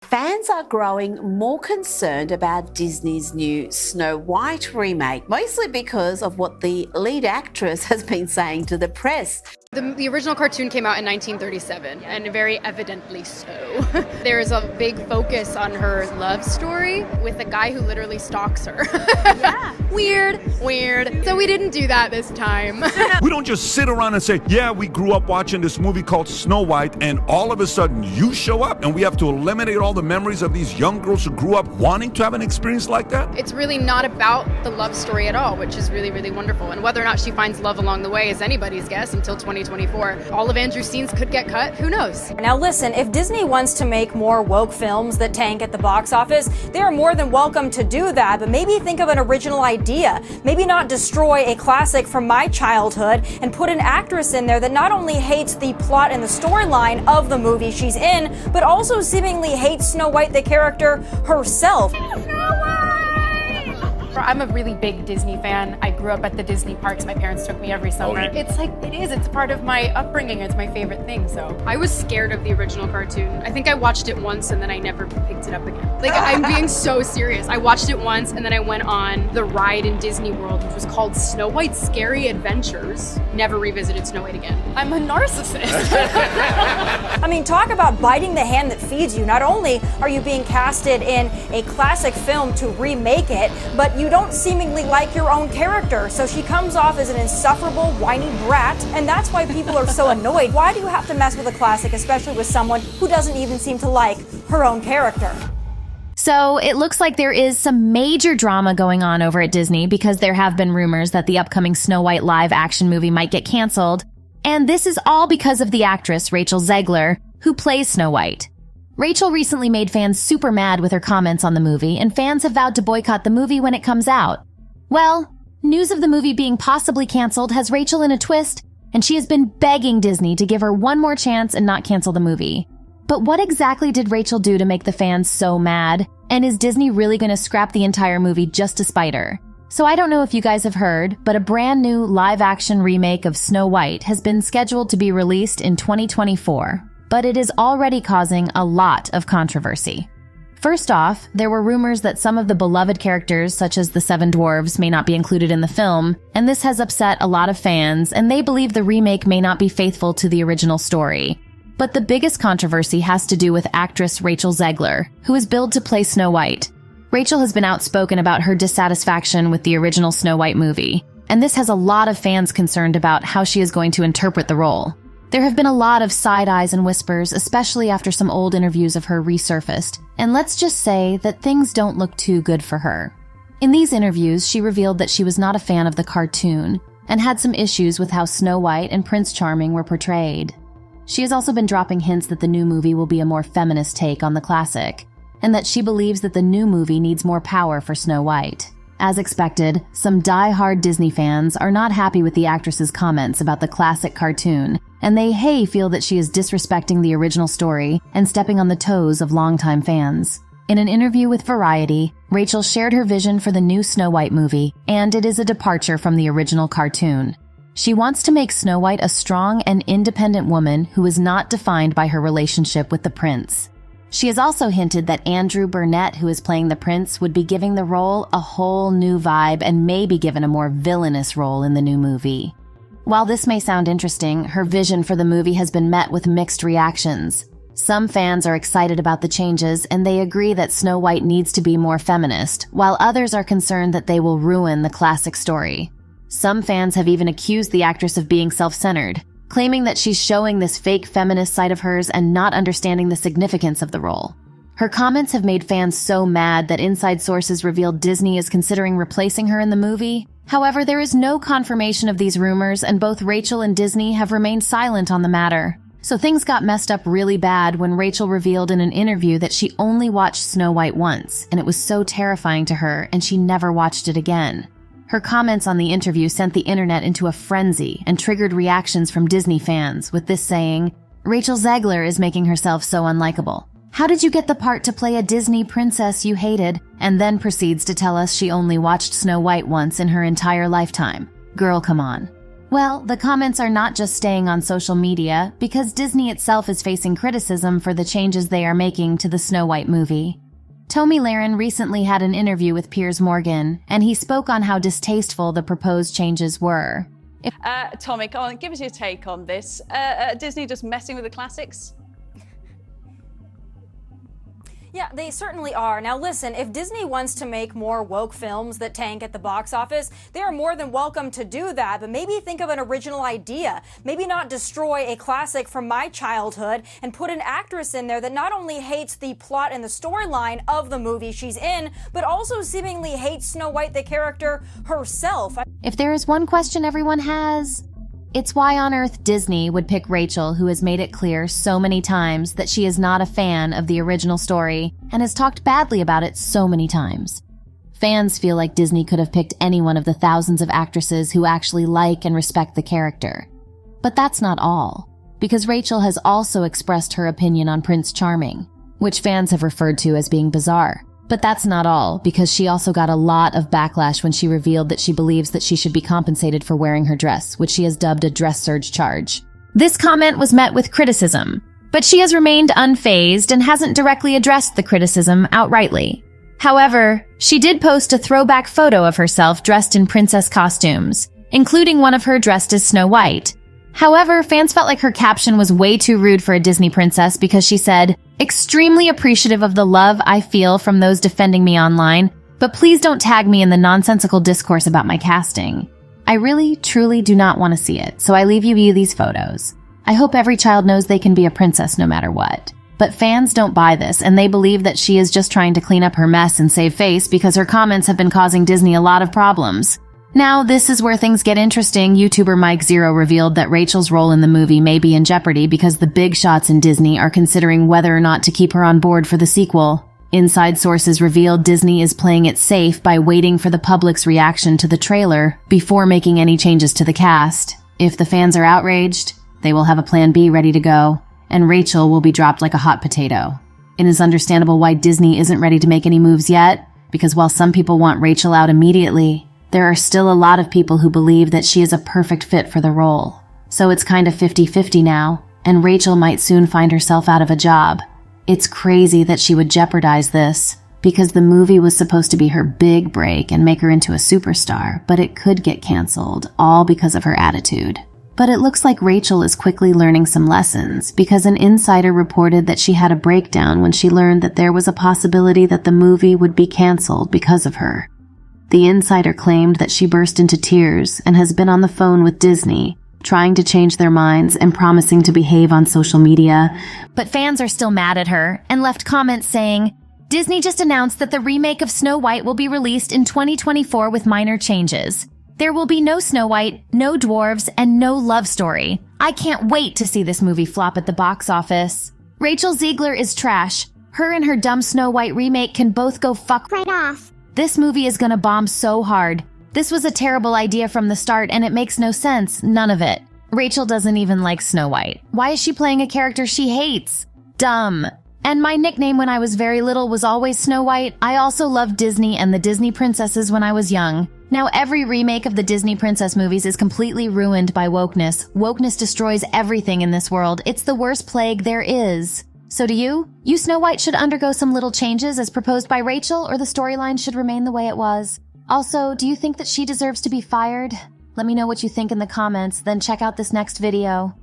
Fans are growing more concerned about Disney's new Snow White remake, mostly because of what the lead actress has been saying to the press. The original cartoon came out in 1937, and very evidently so. There is a big focus on her love story with a guy who literally stalks her. Yeah. Weird. So we didn't do that this time. We don't just sit around and say, yeah, we grew up watching this movie called Snow White, and all of a sudden you show up and we have to eliminate all the memories of these young girls who grew up wanting to have an experience like that? It's really not about the love story at all, which is really, really wonderful. And whether or not she finds love along the way is anybody's guess until 2024. All of Andrew's scenes could get cut. Who knows? Now listen, if Disney wants to make more woke films that tank at the box office, they are more than welcome to do that, but maybe think of an original idea. Maybe not destroy a classic from my childhood and put an actress in there that not only hates the plot and the storyline of the movie she's in, but also seemingly hates Snow White, the character herself. I'm a really big Disney fan. I grew up at the Disney parks. My parents took me every summer. It's part of my upbringing. It's my favorite thing, so. I was scared of the original cartoon. I think I watched it once and then I never picked it up again. Like, I'm being so serious. I watched it once and then I went on the ride in Disney World, which was called Snow White's Scary Adventures. Never revisited Snow White again. I'm a narcissist. I mean, talk about biting the hand that feeds you. Not only are you being casted in a classic film to remake it, but you don't seemingly like your own character. So she comes off as an insufferable, whiny brat, and that's why people are so annoyed. Why do you have to mess with a classic, especially with someone who doesn't even seem to like her own character? So it looks like there is some major drama going on over at Disney because there have been rumors that the upcoming Snow White live action movie might get canceled. And this is all because of the actress Rachel Zegler, who plays Snow White. Rachel recently made fans super mad with her comments on the movie, and fans have vowed to boycott the movie when it comes out. Well, news of the movie being possibly canceled has Rachel in a twist, and she has been begging Disney to give her one more chance and not cancel the movie. But what exactly did Rachel do to make the fans so mad? And is Disney really going to scrap the entire movie just to spite her? So I don't know if you guys have heard, but a brand new live-action remake of Snow White has been scheduled to be released in 2024. But it is already causing a lot of controversy. First off, there were rumors that some of the beloved characters, such as the Seven Dwarves, may not be included in the film, and this has upset a lot of fans, and they believe the remake may not be faithful to the original story. But the biggest controversy has to do with actress Rachel Zegler, who is billed to play Snow White. Rachel has been outspoken about her dissatisfaction with the original Snow White movie, and this has a lot of fans concerned about how she is going to interpret the role. There have been a lot of side eyes and whispers, especially after some old interviews of her resurfaced, and let's just say that things don't look too good for her. In these interviews, she revealed that she was not a fan of the cartoon, and had some issues with how Snow White and Prince Charming were portrayed. She has also been dropping hints that the new movie will be a more feminist take on the classic, and that she believes that the new movie needs more power for Snow White. As expected, some die-hard Disney fans are not happy with the actress's comments about the classic cartoon, and they feel that she is disrespecting the original story and stepping on the toes of longtime fans. In an interview with Variety, Rachel shared her vision for the new Snow White movie, and it is a departure from the original cartoon. She wants to make Snow White a strong and independent woman who is not defined by her relationship with the prince. She has also hinted that Andrew Burnett, who is playing the prince, would be giving the role a whole new vibe and may be given a more villainous role in the new movie. While this may sound interesting, her vision for the movie has been met with mixed reactions. Some fans are excited about the changes and they agree that Snow White needs to be more feminist, while others are concerned that they will ruin the classic story. Some fans have even accused the actress of being self-centered, claiming that she's showing this fake feminist side of hers and not understanding the significance of the role. Her comments have made fans so mad that inside sources revealed Disney is considering replacing her in the movie. However, there is no confirmation of these rumors, and both Rachel and Disney have remained silent on the matter. So things got messed up really bad when Rachel revealed in an interview that she only watched Snow White once, and it was so terrifying to her, and she never watched it again. Her comments on the interview sent the internet into a frenzy and triggered reactions from Disney fans, with this saying, "Rachel Zegler is making herself so unlikable. How did you get the part to play a Disney princess you hated?" And then proceeds to tell us she only watched Snow White once in her entire lifetime. Girl, come on. Well, the comments are not just staying on social media, because Disney itself is facing criticism for the changes they are making to the Snow White movie. Tomi Lahren recently had an interview with Piers Morgan, and he spoke on how distasteful the proposed changes were. Tommy, come on, give us your take on this. Disney just messing with the classics? Yeah, they certainly are. Now listen, if Disney wants to make more woke films that tank at the box office, they are more than welcome to do that, but maybe think of an original idea. Maybe not destroy a classic from my childhood and put an actress in there that not only hates the plot and the storyline of the movie she's in, but also seemingly hates Snow White, the character, herself. If there is one question everyone has, it's why on earth Disney would pick Rachel, who has made it clear so many times that she is not a fan of the original story and has talked badly about it so many times. Fans feel like Disney could have picked any one of the thousands of actresses who actually like and respect the character. But that's not all, because Rachel has also expressed her opinion on Prince Charming, which fans have referred to as being bizarre. But that's not all, because she also got a lot of backlash when she revealed that she believes that she should be compensated for wearing her dress, which she has dubbed a dress surge charge. This comment was met with criticism, but she has remained unfazed and hasn't directly addressed the criticism outrightly. However, she did post a throwback photo of herself dressed in princess costumes, including one of her dressed as Snow White. However, fans felt like her caption was way too rude for a Disney princess because she said, "Extremely appreciative of the love I feel from those defending me online, but please don't tag me in the nonsensical discourse about my casting. I really, truly do not want to see it, so I leave you these photos. I hope every child knows they can be a princess no matter what." But fans don't buy this, and they believe that she is just trying to clean up her mess and save face because her comments have been causing Disney a lot of problems. Now, this is where things get interesting. YouTuber Mike Zero revealed that Rachel's role in the movie may be in jeopardy because the big shots in Disney are considering whether or not to keep her on board for the sequel. Inside sources revealed Disney is playing it safe by waiting for the public's reaction to the trailer before making any changes to the cast. If the fans are outraged, they will have a plan B ready to go, and Rachel will be dropped like a hot potato. It is understandable why Disney isn't ready to make any moves yet, because while some people want Rachel out immediately, there are still a lot of people who believe that she is a perfect fit for the role. So it's kind of 50-50 now, and Rachel might soon find herself out of a job. It's crazy that she would jeopardize this, because the movie was supposed to be her big break and make her into a superstar, but it could get canceled, all because of her attitude. But it looks like Rachel is quickly learning some lessons, because an insider reported that she had a breakdown when she learned that there was a possibility that the movie would be canceled because of her. The insider claimed that she burst into tears and has been on the phone with Disney, trying to change their minds and promising to behave on social media. But fans are still mad at her and left comments saying, "Disney just announced that the remake of Snow White will be released in 2024 with minor changes. There will be no Snow White, no dwarves, and no love story. I can't wait to see this movie flop at the box office. Rachel Zegler is trash. Her and her dumb Snow White remake can both go fuck right off. This movie is gonna bomb so hard. This was a terrible idea from the start and it makes no sense, none of it. Rachel doesn't even like Snow White. Why is she playing a character she hates? Dumb. And my nickname when I was very little was always Snow White. I also loved Disney and the Disney princesses when I was young. Now every remake of the Disney princess movies is completely ruined by wokeness. Wokeness destroys everything in this world. It's the worst plague there is. So do you? You Snow White should undergo some little changes as proposed by Rachel, or the storyline should remain the way it was. Also, do you think that she deserves to be fired? Let me know what you think in the comments, then check out this next video.